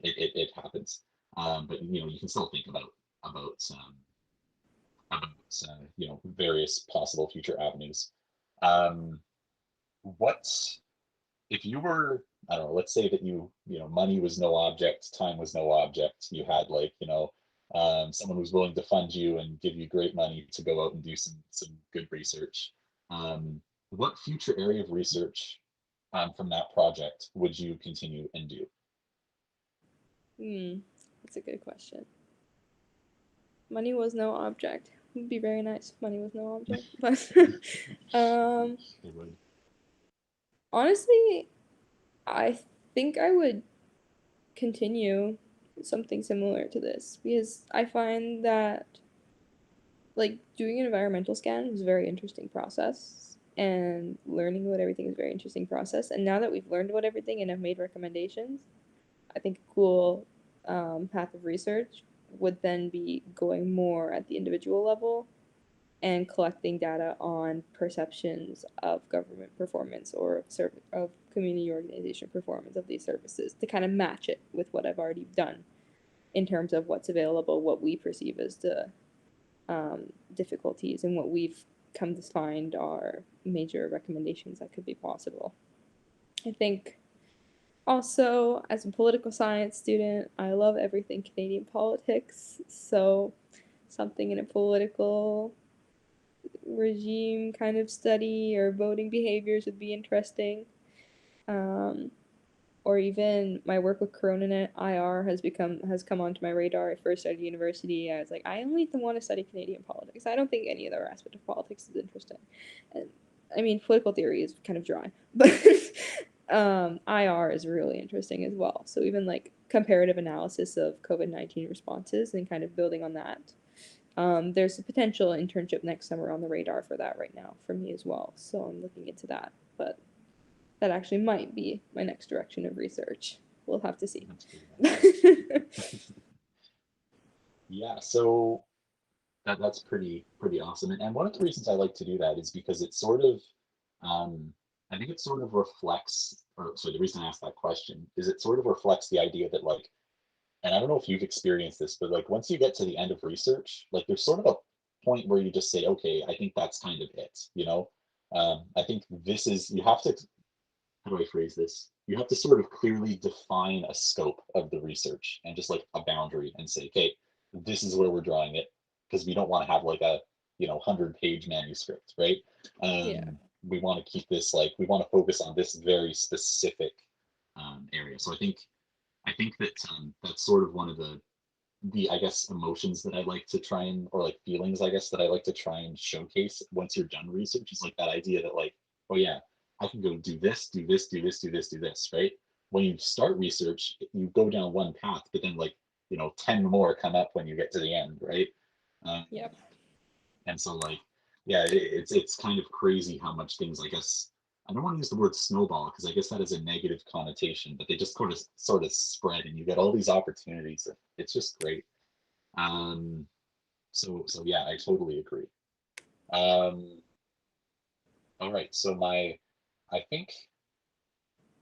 It happens. But you know, you can still think about about you know, various possible future avenues. Um, what if you were, I don't know, let's say that you know, money was no object, time was no object. You had like, you know, someone who's willing to fund you and give you great money to go out and do some good research. Um, what future area of research from that project would you continue and do? Hmm, that's a good question. Money was no object. It would be very nice if money was no object, but um, It would. honestly, I think I would continue something similar to this because I find that like doing an environmental scan is a very interesting process and learning about everything is a very interesting process. And now that we've learned about everything and have made recommendations, I think a cool path of research would then be going more at the individual level and collecting data on perceptions of government performance or of community organization performance of these services to kind of match it with what I've already done in terms of what's available, what we perceive as the difficulties, and what we've come to find are major recommendations that could be possible. I think also, as a political science student, I love everything Canadian politics, so something in a political regime kind of study or voting behaviors would be interesting. Um, or even my work with CoronaNet IR has come onto my radar. I first started university. I was like, I only want to study Canadian politics. I don't think any other aspect of politics is interesting. And I mean, political theory is kind of dry, but IR is really interesting as well. So even like comparative analysis of COVID-19 responses and kind of building on that. There's a potential internship next summer on the radar for that right now for me as well. So I'm looking into that. But that actually might be my next direction of research. We'll have to see. That's pretty yeah, so that's pretty awesome. And one of the reasons I like to do that is because it sort of I think it sort of reflects, or sorry, the reason I asked that question is it sort of reflects the idea that like, and I don't know if you've experienced this, but like once you get to the end of research, like there's sort of a point where you just say, okay, I think that's kind of it, you know? I think this is, you have to, how do I phrase this? You have to sort of clearly define a scope of the research and just like a boundary and say, okay, this is where we're drawing it, because we don't want to have like a, you know, 100-page manuscript, right? Yeah. We want to keep this like, we want to focus on this very specific area. So I think that that's sort of one of the I guess emotions that I like to try and, or like feelings I guess that I like to try and showcase once you're done research, is like that idea that like, oh yeah, I can go do this, do this, do this, do this, do this, right? When you start research, you go down one path, but then like, you know, 10 more come up when you get to the end, right? Um, Yep. and so like, yeah, it's kind of crazy how much things, I guess, I don't want to use the word snowball because I guess that is a negative connotation, but they just sort of spread and you get all these opportunities. It's just great. Um, so yeah, I totally agree. Um, all right, so I think,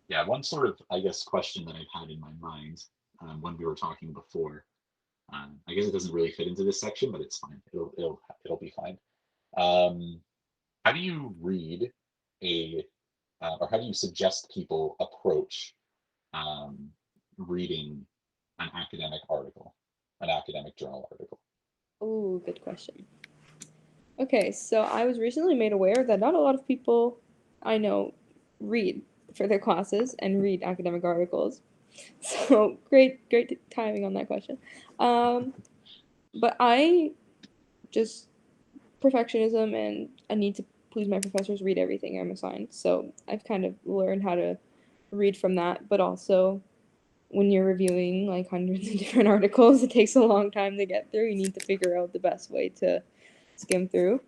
yeah, one sort of, I guess, question that I've had in my mind when we were talking before, I guess it doesn't really fit into this section, but it's fine. It'll be fine. Um, how do you read a, or how do you suggest people approach um, reading an academic article, an academic journal article? Oh, good question. Okay, so I was recently made aware that not a lot of people I know read for their classes and read academic articles. So great timing on that question. Um, but I just perfectionism and I need to please my professors read everything I'm assigned. So I've kind of learned how to read from that, but also when you're reviewing like hundreds of different articles, it takes a long time to get through. You need to figure out the best way to skim through.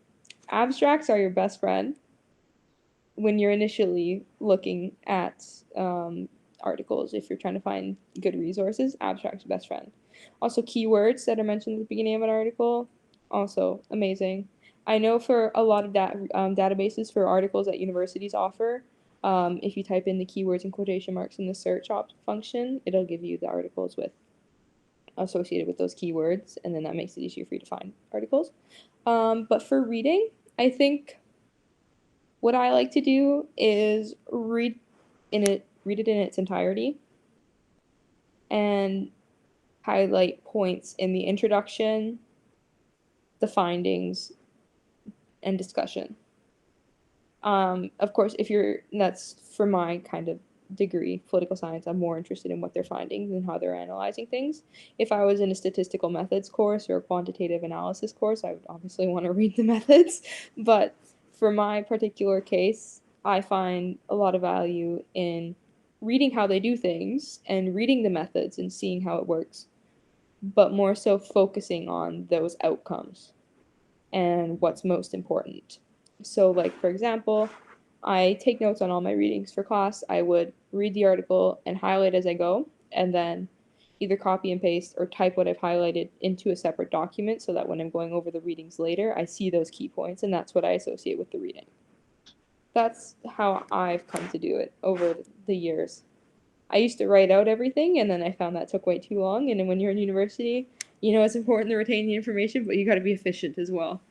Abstracts are your best friend. when you're initially looking at articles, if you're trying to find good resources, abstract's best friend. Also, keywords that are mentioned at the beginning of an article, also amazing. I know for a lot of databases for articles that universities offer, if you type in the keywords and quotation marks in the search function, it'll give you the articles with associated with those keywords, and then that makes it easier for you to find articles. But for reading, I think what I like to do is read it in its entirety, and highlight points in the introduction, the findings, and discussion. Of course, that's for my kind of degree, political science, I'm more interested in what they're finding and how they're analyzing things. If I was in a statistical methods course or a quantitative analysis course, I would obviously want to read the methods. But for my particular case, I find a lot of value in reading how they do things and reading the methods and seeing how it works, but more so focusing on those outcomes and what's most important. So, like, for example, I take notes on all my readings for class. I would read the article and highlight as I go, and then either copy and paste or type what I've highlighted into a separate document so that when I'm going over the readings later, I see those key points, and that's what I associate with the reading. That's how I've come to do it over the years. I used to write out everything, and then I found that took way too long. And then when you're in university, it's important to retain the information, but you got to be efficient as well.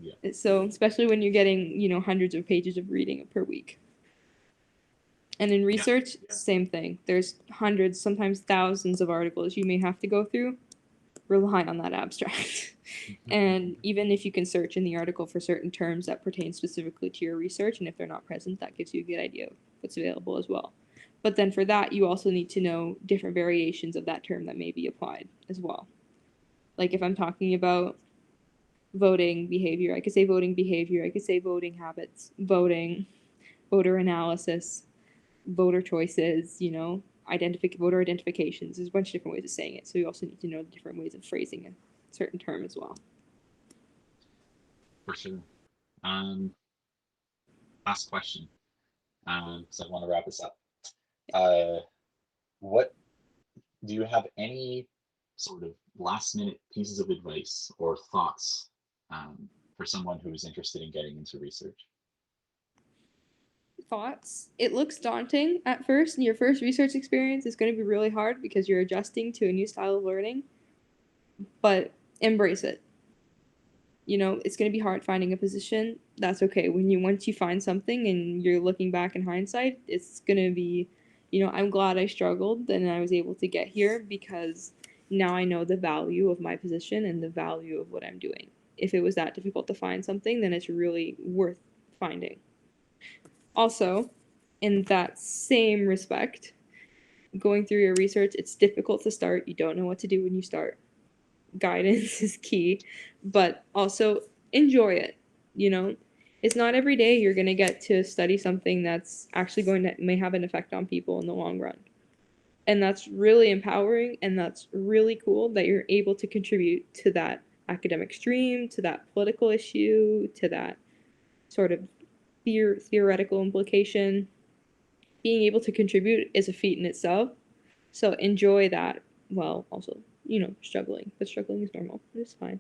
Yeah. So especially when you're getting, hundreds of pages of reading per week. And in research, same thing. There's hundreds, sometimes thousands of articles you may have to go through. Rely on that abstract. And even if you can search in the article for certain terms that pertain specifically to your research, and if they're not present, that gives you a good idea of what's available as well. But then for that, you also need to know different variations of that term that may be applied as well. Like if I'm talking about voting behavior, I could say voting behavior, I could say voting habits, voter analysis, voter choices, voter identifications. There's a bunch of different ways of saying it. So you also need to know the different ways of phrasing a certain term as well. For sure. Last question, because I want to wrap this up. What do you have any sort of last minute pieces of advice or thoughts for someone who is interested in getting into research? Thoughts. It looks daunting at first, and your first research experience is going to be really hard because you're adjusting to a new style of learning, but embrace it. It's going to be hard finding a position. That's okay. Once you find something and you're looking back in hindsight, it's going to be, I'm glad I struggled and I was able to get here because now I know the value of my position and the value of what I'm doing. If it was that difficult to find something, then it's really worth finding. Also, in that same respect, going through your research, it's difficult to start. You don't know what to do when you start. Guidance is key, but also enjoy it. It's not every day you're going to get to study something that's actually may have an effect on people in the long run. And that's really empowering, and that's really cool that you're able to contribute to that academic stream, to that political issue, to that sort of theoretical implication. Being able to contribute is a feat in itself. So enjoy that while also, struggling. But struggling is normal. It's fine.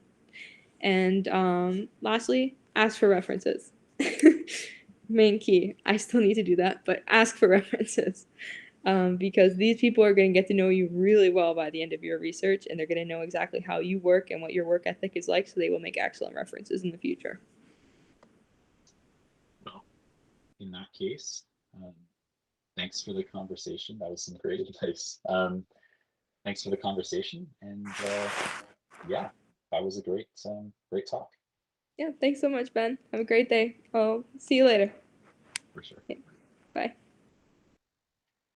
And lastly, ask for references. Main key. I still need to do that, but ask for references. Because these people are going to get to know you really well by the end of your research, and they're going to know exactly how you work and what your work ethic is like, so they will make excellent references in the future. Well, in that case, thanks for the conversation. That was some great advice. Thanks for the conversation, and yeah, that was a great talk. Yeah, thanks so much, Ben. Have a great day. I'll see you later. For sure. Okay, bye.